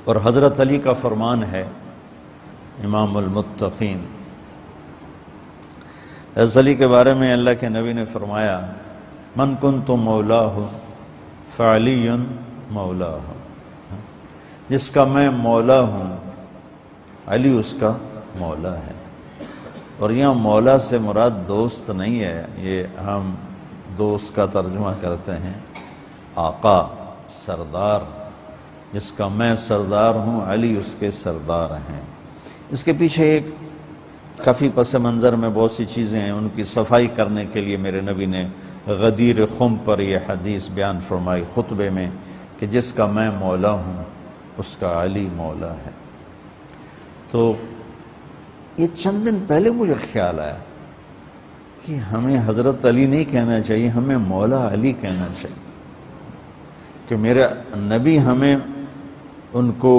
اور حضرت علی کا فرمان ہے، امام المتقین، حضرت علی کے بارے میں اللہ کے نبی نے فرمایا من کنت مولاہ فعلی مولاہ، جس کا میں مولا ہوں علی اس کا مولا ہے۔ اور یہاں مولا سے مراد دوست نہیں ہے، یہ ہم دوست کا ترجمہ کرتے ہیں آقا، سردار، جس کا میں سردار ہوں علی اس کے سردار ہیں۔ اس کے پیچھے ایک کافی پس منظر میں بہت سی چیزیں ہیں، ان کی صفائی کرنے کے لیے میرے نبی نے غدیر خم پر یہ حدیث بیان فرمائی خطبے میں کہ جس کا میں مولا ہوں اس کا علی مولا ہے۔ تو یہ چند دن پہلے مجھے خیال آیا کہ ہمیں حضرت علی نہیں کہنا چاہیے، ہمیں مولا علی کہنا چاہیے، کہ میرے نبی ہمیں ان کو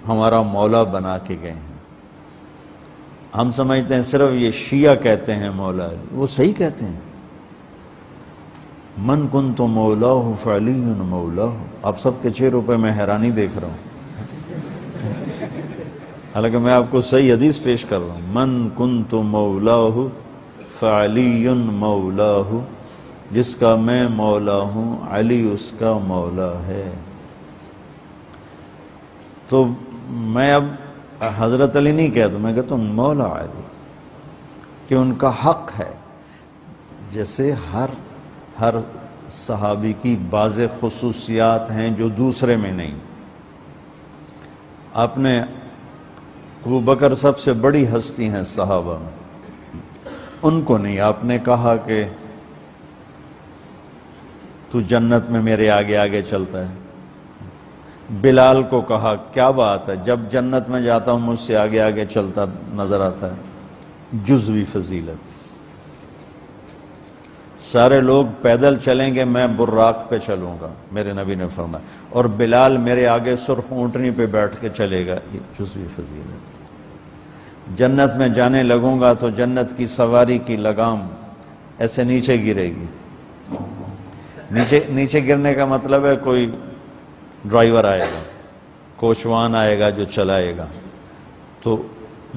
ہمارا مولا بنا کے گئے ہیں۔ ہم سمجھتے ہیں صرف یہ شیعہ کہتے ہیں مولا علی، وہ صحیح کہتے ہیں، من کنت مولاہ فعلی مولاہ۔ آپ سب کے چہروں پہ میں حیرانی دیکھ رہا ہوں، حالانکہ میں آپ کو صحیح حدیث پیش کر رہا ہوں، من کنت مولاہ فعلی مولاہ، جس کا میں مولا ہوں علی اس کا مولا ہے۔ تو میں اب حضرت علی نہیں کہتا، میں کہتا ہوں مولا علی، کہ ان کا حق ہے۔ جیسے ہر صحابی کی بعض خصوصیات ہیں جو دوسرے میں نہیں۔ آپ نے ابو بکر سب سے بڑی ہستی ہیں صحابہ میں، ان کو نہیں، آپ نے کہا کہ تو جنت میں میرے آگے آگے چلتا ہے۔ بلال کو کہا کیا بات ہے، جب جنت میں جاتا ہوں مجھ سے آگے آگے چلتا نظر آتا ہے، جزوی فضیلت۔ سارے لوگ پیدل چلیں گے، میں براق پہ چلوں گا، میرے نبی نے فرمایا، اور بلال میرے آگے سرخ اونٹنی پہ بیٹھ کے چلے گا، یہ جزوی فضیلت۔ جنت میں جانے لگوں گا تو جنت کی سواری کی لگام ایسے نیچے گرے گی۔ نیچے گرنے کا مطلب ہے کوئی ڈرائیور آئے گا، کوچوان آئے گا جو چلائے گا، تو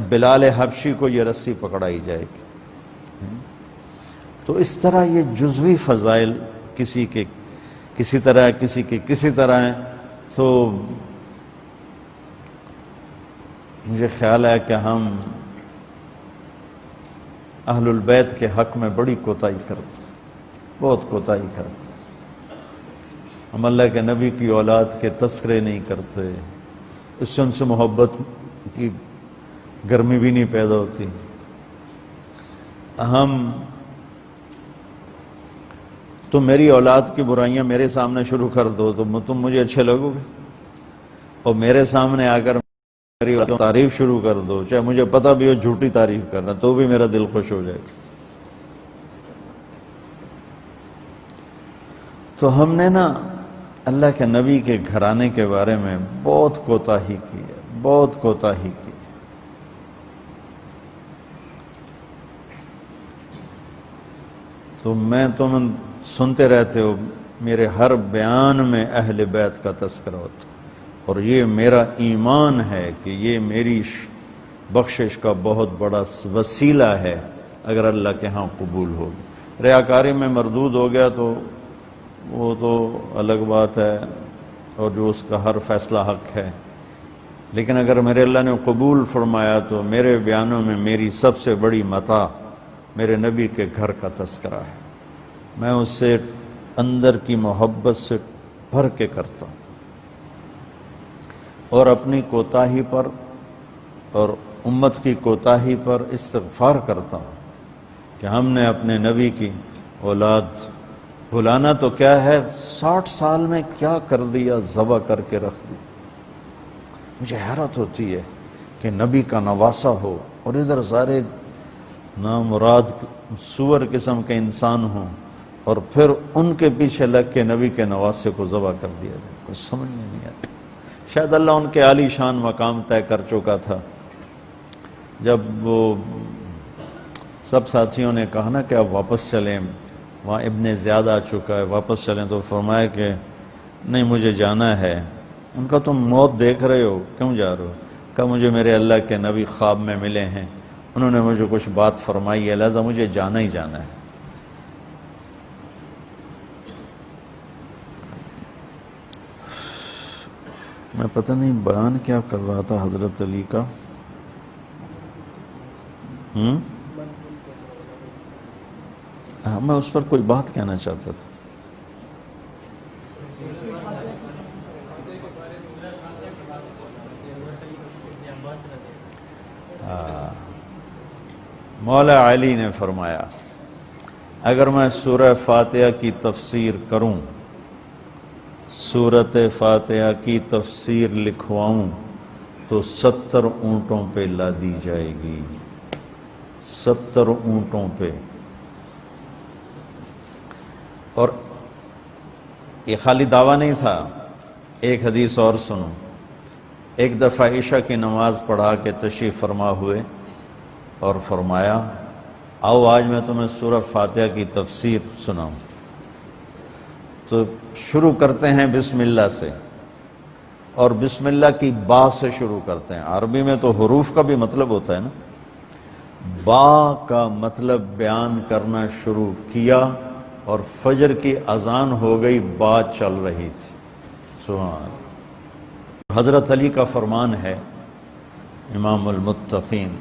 بلال حبشی کو یہ رسی پکڑائی جائے گی۔ تو اس طرح یہ جزوی فضائل کسی کے کسی طرح، کسی کے کسی طرح ہیں۔ تو مجھے خیال ہے کہ ہم اہل البیت کے حق میں بڑی کوتاہی کرتے ہیں، بہت کوتاہی کرتے ہیں۔ ہم اللہ کے نبی کی اولاد کے تذکرے نہیں کرتے، اس سے ان سے محبت کی گرمی بھی نہیں پیدا ہوتی۔ تم میری اولاد کی برائیاں میرے سامنے شروع کر دو تو تم مجھے اچھے لگو گے، اور میرے سامنے آ کر میری تعریف شروع کر دو، چاہے مجھے پتہ بھی ہو جھوٹی تعریف کرنا، تو بھی میرا دل خوش ہو جائے گا۔ تو ہم نے نا اللہ کے نبی کے گھرانے کے بارے میں بہت کوتاہی کی ہے، بہت کوتاہی کی۔ تو میں تم سنتے رہتے ہو، میرے ہر بیان میں اہل بیت کا تذکرہ ہوتا، اور یہ میرا ایمان ہے کہ یہ میری بخشش کا بہت بڑا وسیلہ ہے اگر اللہ کے ہاں قبول ہوگی۔ ریاکاری میں مردود ہو گیا تو وہ تو الگ بات ہے، اور جو اس کا ہر فیصلہ حق ہے، لیکن اگر میرے اللہ نے قبول فرمایا تو میرے بیانوں میں میری سب سے بڑی متاع میرے نبی کے گھر کا تذکرہ ہے۔ میں اس سے اندر کی محبت سے بھر کے کرتا ہوں، اور اپنی کوتاہی پر اور امت کی کوتاہی پر استغفار کرتا ہوں کہ ہم نے اپنے نبی کی اولاد بھلانا تو کیا ہے، 60 سال میں کیا کر دیا، ذبح کر کے رکھ دی۔ مجھے حیرت ہوتی ہے کہ نبی کا نواسہ ہو اور ادھر سارے نامراد سور قسم کے انسان ہوں، اور پھر ان کے پیچھے لگ کے نبی کے نواسے کو ذبح کر دیا جائے، کچھ سمجھ میں نہیں آتا۔ شاید اللہ ان کے عالی شان مقام طے کر چکا تھا۔ جب وہ سب ساتھیوں نے کہا نا کہ اب واپس چلیں، وہاں ابن زیاد آ چکا ہے، واپس چلیں، تو فرمایا کہ نہیں، مجھے جانا ہے، ان کا تم موت دیکھ رہے ہو، کیوں جا رہے ہو؟ کہا مجھے میرے اللہ کے نبی خواب میں ملے ہیں، انہوں نے مجھے کچھ بات فرمائی ہے، لہذا مجھے جانا ہی جانا ہے۔ میں پتہ نہیں بیان کیا کر رہا تھا حضرت علی کا، میں اس پر کوئی بات کہنا چاہتا تھا۔ مولا علی نے فرمایا اگر میں سورہ فاتحہ کی تفسیر کروں، سورۃ فاتحہ کی تفسیر لکھواؤں تو 70 اونٹوں پہ لادی جائے گی، 70 اونٹوں پہ۔ اور یہ خالی دعویٰ نہیں تھا، ایک حدیث اور سنو۔ ایک دفعہ عشاء کی نماز پڑھا کے تشریف فرما ہوئے اور فرمایا آؤ آج میں تمہیں سورہ فاتحہ کی تفسیر سناؤں۔ تو شروع کرتے ہیں بسم اللہ سے، اور بسم اللہ کی با سے شروع کرتے ہیں۔ عربی میں تو حروف کا بھی مطلب ہوتا ہے نا، با کا مطلب بیان کرنا شروع کیا اور فجر کی اذان ہو گئی، با چل رہی تھی۔ سبحان اللہ۔ حضرت علی کا فرمان ہے، امام المتقین،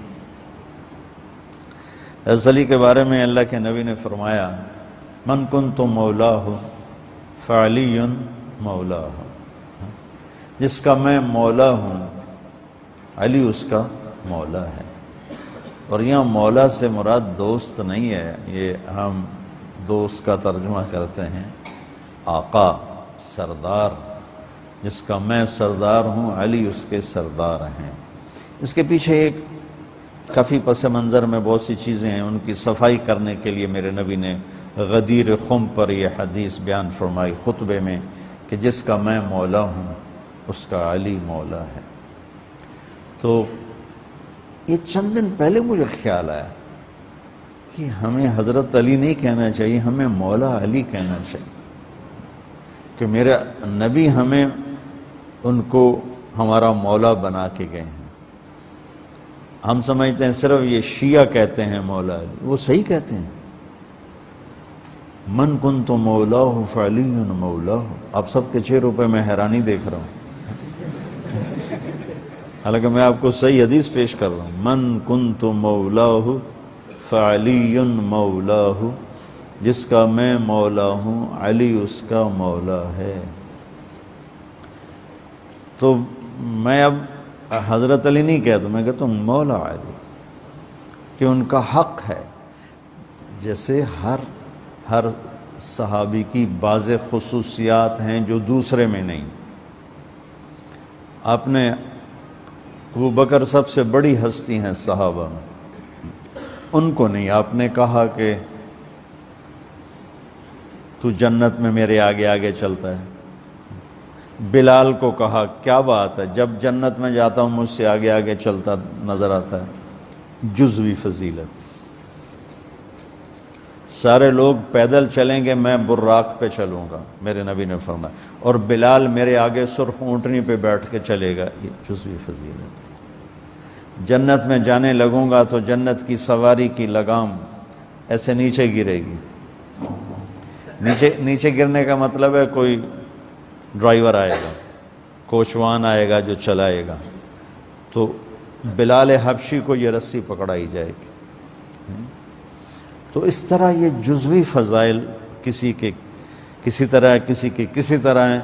حضرت علی کے بارے میں اللہ کے نبی نے فرمایا من کنت مولاہ فعلی مولاہ، جس کا میں مولا ہوں علی اس کا مولا ہے۔ اور یہاں مولا سے مراد دوست نہیں ہے، یہ ہم دوست کا ترجمہ کرتے ہیں آقا، سردار، جس کا میں سردار ہوں علی اس کے سردار ہیں۔ اس کے پیچھے ایک کافی پس منظر میں بہت سی چیزیں ہیں، ان کی صفائی کرنے کے لیے میرے نبی نے غدیر خم پر یہ حدیث بیان فرمائی خطبے میں کہ جس کا میں مولا ہوں اس کا علی مولا ہے۔ تو یہ چند دن پہلے مجھے خیال آیا کہ ہمیں حضرت علی نہیں کہنا چاہیے، ہمیں مولا علی کہنا چاہیے، کہ میرے نبی ہمیں ان کو ہمارا مولا بنا کے گئے ہیں۔ ہم سمجھتے ہیں صرف یہ شیعہ کہتے ہیں مولا علی، وہ صحیح کہتے ہیں، من کنت مولاہ فعلی مولاہ۔ آپ سب کے چہروں پہ میں حیرانی دیکھ رہا ہوں، حالانکہ میں آپ کو صحیح حدیث پیش کر رہا ہوں۔ من کنت مولاہ فعلی مولاہ، جس کا میں مولا ہوں علی اس کا مولا ہے۔ تو میں اب حضرت علی نہیں کہتا، میں کہتا ہوں مولا علی، کہ ان کا حق ہے۔ جیسے ہر صحابی کی بعض خصوصیات ہیں جو دوسرے میں نہیں۔ آپ نے ابو بکر سب سے بڑی ہستی ہیں صحابہ میں، ان کو نہیں، آپ نے کہا کہ تو جنت میں میرے آگے آگے چلتا ہے۔ بلال کو کہا کیا بات ہے، جب جنت میں جاتا ہوں مجھ سے آگے آگے چلتا نظر آتا ہے۔ جزوی فضیلت، سارے لوگ پیدل چلیں گے، میں براق پہ چلوں گا، میرے نبی نے فرمایا، اور بلال میرے آگے سرخ اونٹنی پہ بیٹھ کے چلے گا، یہ جزوی فضیلت۔ جنت میں جانے لگوں گا تو جنت کی سواری کی لگام ایسے نیچے گرے گی۔ نیچے گرنے کا مطلب ہے کوئی ڈرائیور آئے گا، کوچوان آئے گا جو چلائے گا، تو بلال حبشی کو یہ رسی پکڑائی جائے گی۔ تو اس طرح یہ جزوی فضائل کسی کے کسی طرح، کسی کے کسی طرح ہیں۔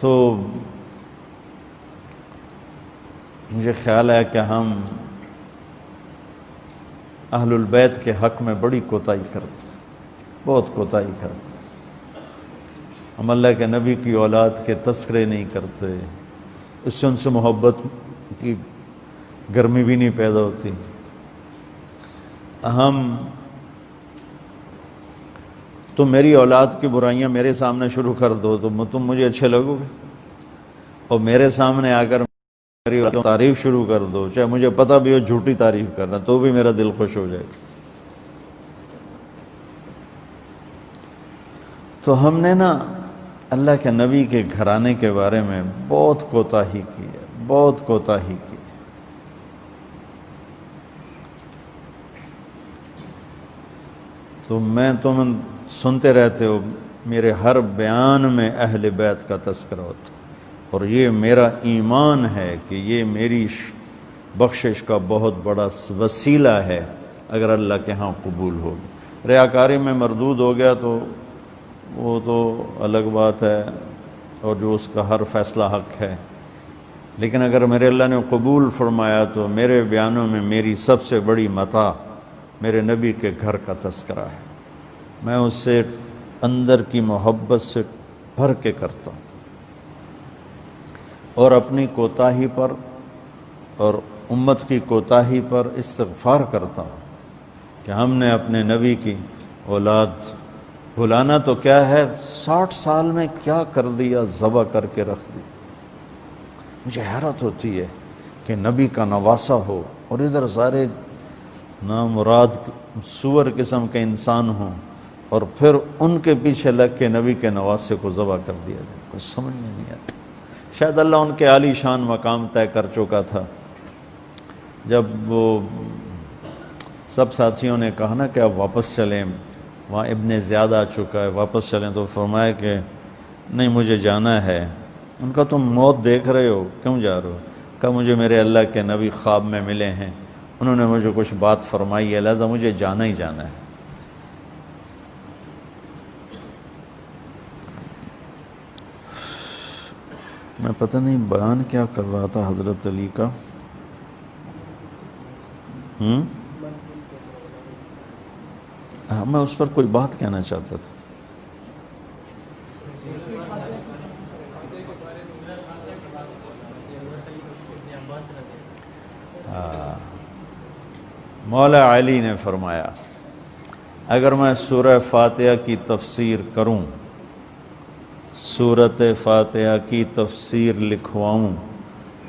تو مجھے خیال ہے کہ ہم اہل البیت کے حق میں بڑی کوتاہی کرتے ہیں، بہت کوتاہی کرتے ہیں۔ ہم اللہ کے نبی کی اولاد کے تذکرے نہیں کرتے، اس سے ان سے محبت کی گرمی بھی نہیں پیدا ہوتی۔ تم میری اولاد کی برائیاں میرے سامنے شروع کر دو تو تم مجھے اچھے لگو گے، اور میرے سامنے آ کر میری تعریف شروع کر دو، چاہے مجھے پتہ بھی ہو جھوٹی تعریف کرنا، تو بھی میرا دل خوش ہو جائے گا۔ تو ہم نے نا اللہ کے نبی کے گھرانے کے بارے میں بہت کوتاہی کی ہے، بہت کوتاہی کی ہے۔ تو میں تم سنتے رہتے ہو، میرے ہر بیان میں اہل بیت کا تذکرہ ہوتا، اور یہ میرا ایمان ہے کہ یہ میری بخشش کا بہت بڑا وسیلہ ہے اگر اللہ کے ہاں قبول ہو۔ ریاکاری میں مردود ہو گیا تو وہ تو الگ بات ہے، اور جو اس کا ہر فیصلہ حق ہے، لیکن اگر میرے اللہ نے قبول فرمایا تو میرے بیانوں میں میری سب سے بڑی متاع میرے نبی کے گھر کا تذکرہ ہے۔ میں اس سے اندر کی محبت سے بھر کے کرتا ہوں، اور اپنی کوتاہی پر اور امت کی کوتاہی پر استغفار کرتا ہوں کہ ہم نے اپنے نبی کی اولاد بھلانا تو کیا ہے، 60 سال میں کیا کر دیا، ذبح کر کے رکھ دی۔ مجھے حیرت ہوتی ہے کہ نبی کا نواسہ ہو اور ادھر سارے نامراد سور قسم کے انسان ہوں، اور پھر ان کے پیچھے لگ کے نبی کے نواسے کو ذبح کر دیا جائے، کچھ سمجھ میں نہیں آتا۔ شاید اللہ ان کے عالی شان مقام طے کر چکا تھا۔ جب وہ سب ساتھیوں نے کہا نا کہ اب واپس چلیں، وہاں ابن زیاد آ چکا ہے، واپس چلیں، تو فرمایا کہ نہیں، مجھے جانا ہے۔ ان کا تم موت دیکھ رہے ہو، کیوں جا رہے ہو؟ کہا مجھے میرے اللہ کے نبی خواب میں ملے ہیں، انہوں نے مجھے کچھ بات فرمائی ہے، لہذا مجھے جانا ہی جانا ہے۔ میں پتہ نہیں بیان کیا کر رہا تھا حضرت علی کا، میں اس پر کوئی بات کہنا چاہتا تھا۔ مولا علی نے فرمایا اگر میں سورہ فاتحہ کی تفسیر کروں، سورۃ فاتحہ کی تفسیر لکھواؤں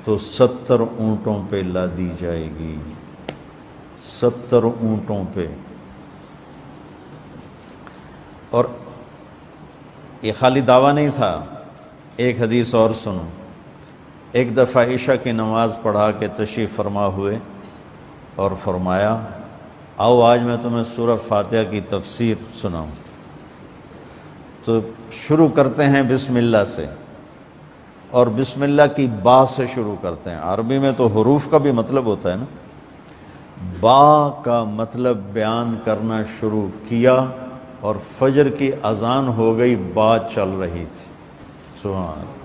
تو 70 اونٹوں پہ لادی جائے گی، 70 اونٹوں پہ۔ اور یہ خالی دعویٰ نہیں تھا، ایک حدیث اور سنو۔ ایک دفعہ عشاء کی نماز پڑھا کے تشریف فرما ہوئے اور فرمایا آؤ آج میں تمہیں سورہ فاتحہ کی تفسیر سناؤں۔ تو شروع کرتے ہیں بسم اللہ سے، اور بسم اللہ کی با سے شروع کرتے ہیں۔ عربی میں تو حروف کا بھی مطلب ہوتا ہے نا، با کا مطلب بیان کرنا شروع کیا، اور فجر کی اذان ہو گئی، با چل رہی تھی۔ سبحان اللہ۔